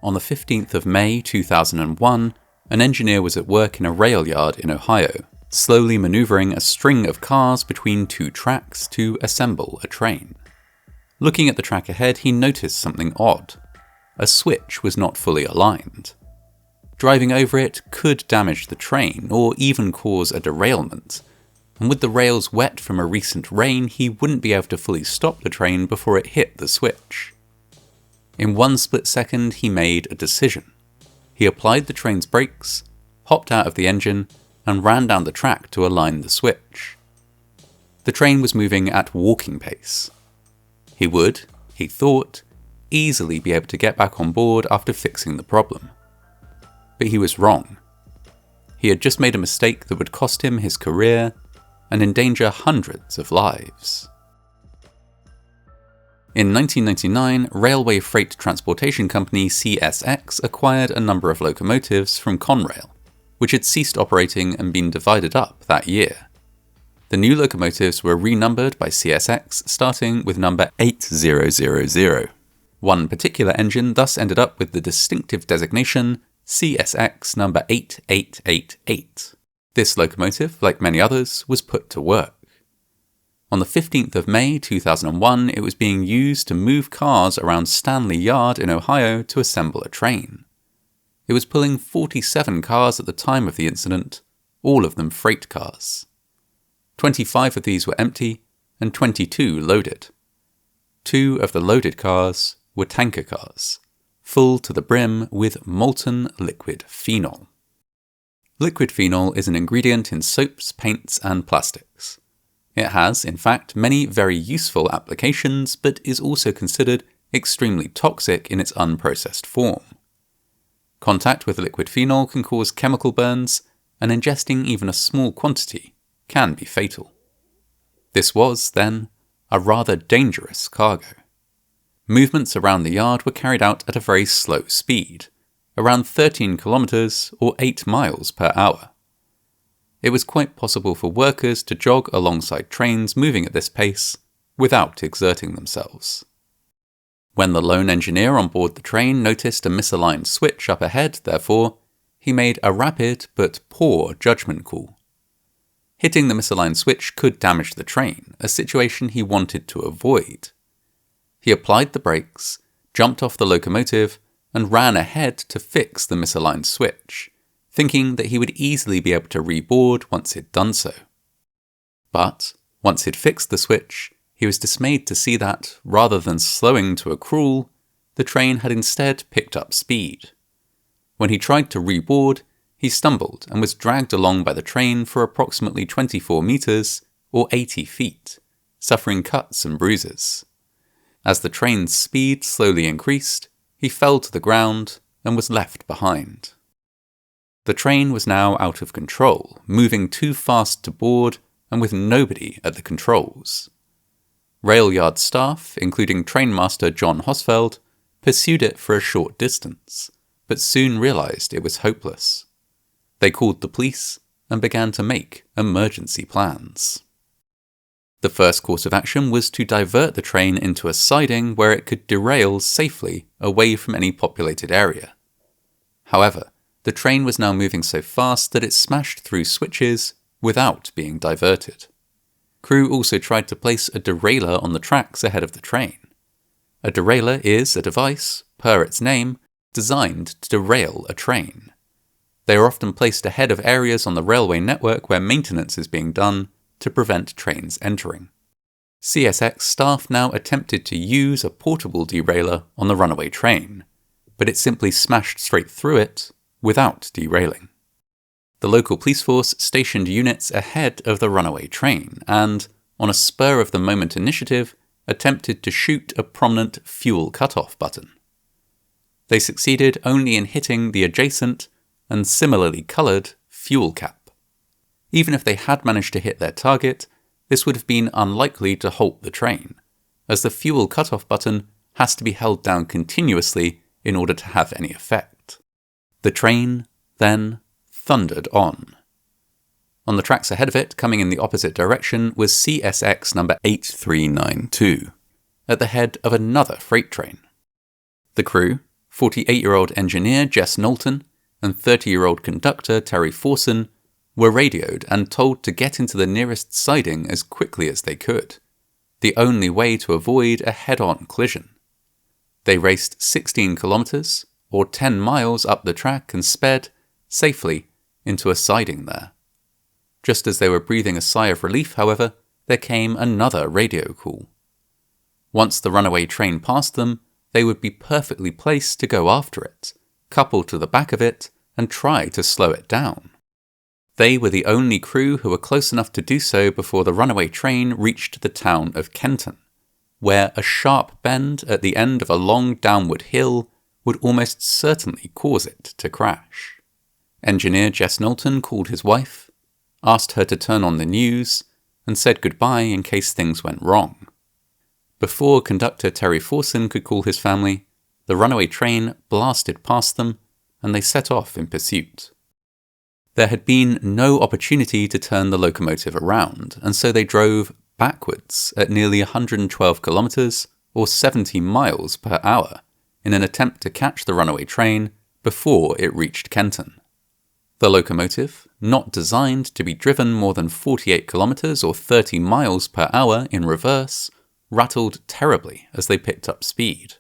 On the 15th of May 2001, an engineer was at work in a rail yard in Ohio, slowly maneuvering a string of cars between two tracks to assemble a train. Looking at the track ahead, he noticed something odd. A switch was not fully aligned. Driving over it could damage the train or even cause a derailment, and with the rails wet from a recent rain, he wouldn't be able to fully stop the train before it hit the switch. In one split second, he made a decision. He applied the train's brakes, hopped out of the engine, and ran down the track to align the switch. The train was moving at walking pace. He would, he thought, easily be able to get back on board after fixing the problem. But he was wrong. He had just made a mistake that would cost him his career and endanger hundreds of lives. In 1999, railway freight transportation company CSX acquired a number of locomotives from Conrail, which had ceased operating and been divided up that year. The new locomotives were renumbered by CSX, starting with number 8000. One particular engine thus ended up with the distinctive designation CSX number 8888. This locomotive, like many others, was put to work. On the 15th of May 2001, it was being used to move cars around Stanley Yard in Ohio to assemble a train. It was pulling 47 cars at the time of the incident, all of them freight cars. 25 of these were empty and 22 loaded. 2 of the loaded cars were tanker cars, full to the brim with molten liquid phenol. Liquid phenol is an ingredient in soaps, paints, and plastics. It has, in fact, many very useful applications, but is also considered extremely toxic in its unprocessed form. Contact with liquid phenol can cause chemical burns, and ingesting even a small quantity can be fatal. This was, then, a rather dangerous cargo. Movements around the yard were carried out at a very slow speed, around 13 kilometers or 8 miles per hour. It was quite possible for workers to jog alongside trains moving at this pace without exerting themselves. When the lone engineer on board the train noticed a misaligned switch up ahead, therefore, he made a rapid but poor judgment call. Hitting the misaligned switch could damage the train, a situation he wanted to avoid. He applied the brakes, jumped off the locomotive, and ran ahead to fix the misaligned switch, thinking that he would easily be able to reboard once he'd done so. But, once he'd fixed the switch, he was dismayed to see that, rather than slowing to a crawl, the train had instead picked up speed. When he tried to reboard, he stumbled and was dragged along by the train for approximately 24 meters or 80 feet, suffering cuts and bruises. As the train's speed slowly increased, he fell to the ground and was left behind. The train was now out of control, moving too fast to board and with nobody at the controls. Rail yard staff, including trainmaster John Hosfeld, pursued it for a short distance, but soon realized it was hopeless. They called the police and began to make emergency plans. The first course of action was to divert the train into a siding where it could derail safely away from any populated area. However, the train was now moving so fast that it smashed through switches without being diverted. Crew also tried to place a derailleur on the tracks ahead of the train. A derailleur is a device, per its name, designed to derail a train. They are often placed ahead of areas on the railway network where maintenance is being done to prevent trains entering. CSX staff now attempted to use a portable derailleur on the runaway train, but it simply smashed straight through it without derailing. The local police force stationed units ahead of the runaway train and, on a spur-of-the-moment initiative, attempted to shoot a prominent fuel cutoff button. They succeeded only in hitting the adjacent and similarly coloured fuel cap. Even if they had managed to hit their target, this would have been unlikely to halt the train, as the fuel cutoff button has to be held down continuously in order to have any effect. The train, then, thundered on. On the tracks ahead of it, coming in the opposite direction, was CSX number 8392, at the head of another freight train. The crew, 48-year-old engineer Jess Knowlton and 30-year-old conductor Terry Forson were radioed and told to get into the nearest siding as quickly as they could, the only way to avoid a head-on collision. They raced 16 kilometers, or 10 miles up the track and sped, safely, into a siding there. Just as they were breathing a sigh of relief, however, there came another radio call. Once the runaway train passed them, they would be perfectly placed to go after it, couple to the back of it, and try to slow it down. They were the only crew who were close enough to do so before the runaway train reached the town of Kenton, where a sharp bend at the end of a long downward hill would almost certainly cause it to crash. Engineer Jess Knowlton called his wife, asked her to turn on the news, and said goodbye in case things went wrong. Before conductor Terry Forson could call his family, the runaway train blasted past them, and they set off in pursuit. There had been no opportunity to turn the locomotive around, and so they drove backwards at nearly 112 kilometers, or 70 miles per hour, in an attempt to catch the runaway train before it reached Kenton. The locomotive, not designed to be driven more than 48 kilometers or 30 miles per hour in reverse, rattled terribly as they picked up speed.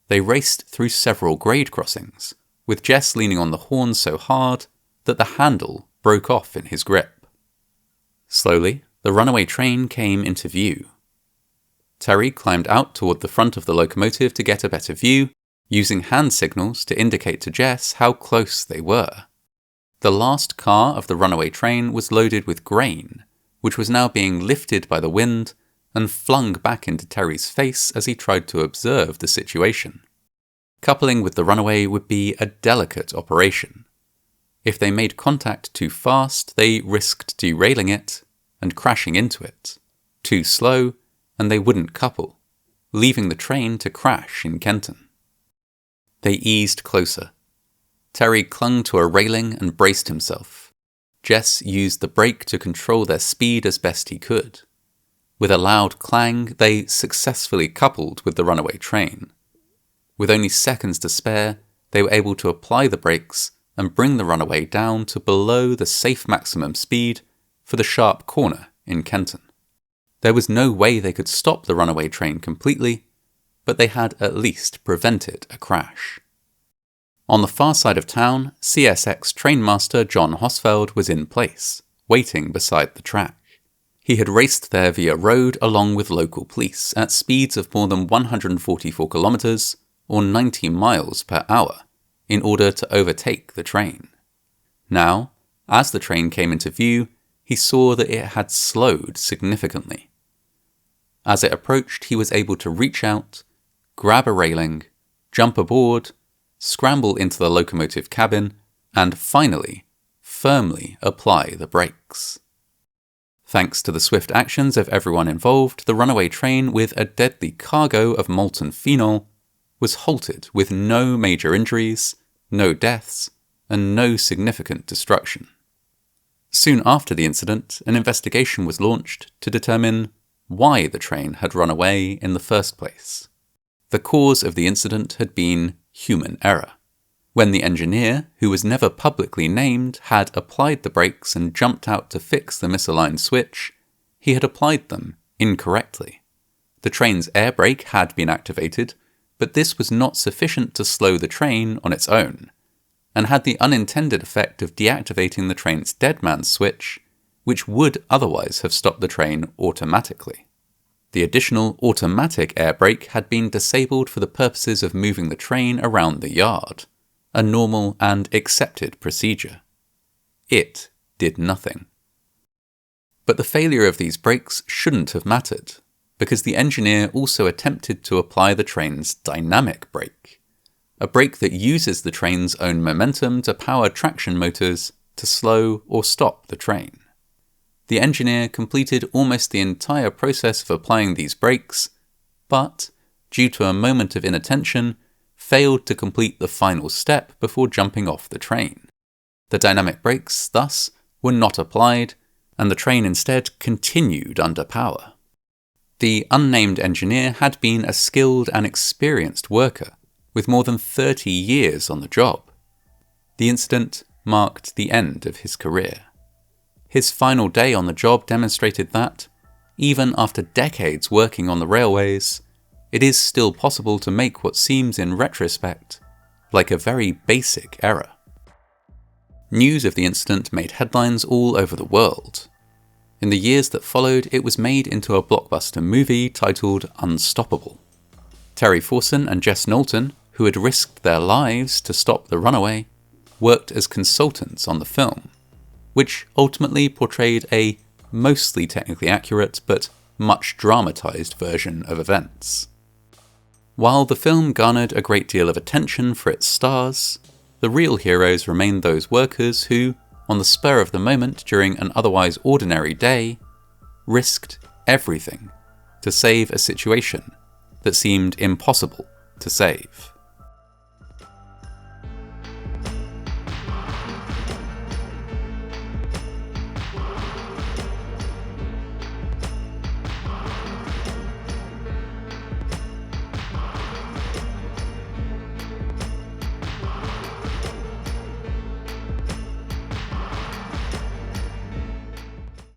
They raced through several grade crossings, with Jess leaning on the horn so hard that the handle broke off in his grip. Slowly, the runaway train came into view. Terry climbed out toward the front of the locomotive to get a better view, using hand signals to indicate to Jess how close they were. The last car of the runaway train was loaded with grain, which was now being lifted by the wind and flung back into Terry's face as he tried to observe the situation. Coupling with the runaway would be a delicate operation. If they made contact too fast, they risked derailing it and crashing into it. Too slow, and they wouldn't couple, leaving the train to crash in Kenton. They eased closer. Terry clung to a railing and braced himself. Jess used the brake to control their speed as best he could. With a loud clang, they successfully coupled with the runaway train. With only seconds to spare, they were able to apply the brakes and bring the runaway down to below the safe maximum speed for the sharp corner in Kenton. There was no way they could stop the runaway train completely, but they had at least prevented a crash. On the far side of town, CSX trainmaster John Hosfeld was in place, waiting beside the track. He had raced there via road along with local police at speeds of more than 144 kilometers or 90 miles per hour in order to overtake the train. Now, as the train came into view, he saw that it had slowed significantly. As it approached, he was able to reach out, grab a railing, jump aboard, scramble into the locomotive cabin, and finally, firmly apply the brakes. Thanks to the swift actions of everyone involved, the runaway train with a deadly cargo of molten phenol was halted with no major injuries, no deaths, and no significant destruction. Soon after the incident, an investigation was launched to determine why the train had run away in the first place. The cause of the incident had been human error. When the engineer, who was never publicly named, had applied the brakes and jumped out to fix the misaligned switch, he had applied them incorrectly. The train's air brake had been activated, but this was not sufficient to slow the train on its own, and had the unintended effect of deactivating the train's deadman switch, which would otherwise have stopped the train automatically. The additional automatic air brake had been disabled for the purposes of moving the train around the yard, a normal and accepted procedure. It did nothing. But the failure of these brakes shouldn't have mattered, because the engineer also attempted to apply the train's dynamic brake, a brake that uses the train's own momentum to power traction motors to slow or stop the train. The engineer completed almost the entire process of applying these brakes, but, due to a moment of inattention, failed to complete the final step before jumping off the train. The dynamic brakes, thus, were not applied, and the train instead continued under power. The unnamed engineer had been a skilled and experienced worker, with more than 30 years on the job. The incident marked the end of his career. His final day on the job demonstrated that, even after decades working on the railways, it is still possible to make what seems in retrospect like a very basic error. News of the incident made headlines all over the world. In the years that followed, it was made into a blockbuster movie titled Unstoppable. Terry Forson and Jess Knowlton, who had risked their lives to stop the Runaway, worked as consultants on the film, which ultimately portrayed a mostly technically accurate but much dramatised version of events. While the film garnered a great deal of attention for its stars, the real heroes remained those workers who, on the spur of the moment during an otherwise ordinary day, risked everything to save a situation that seemed impossible to save.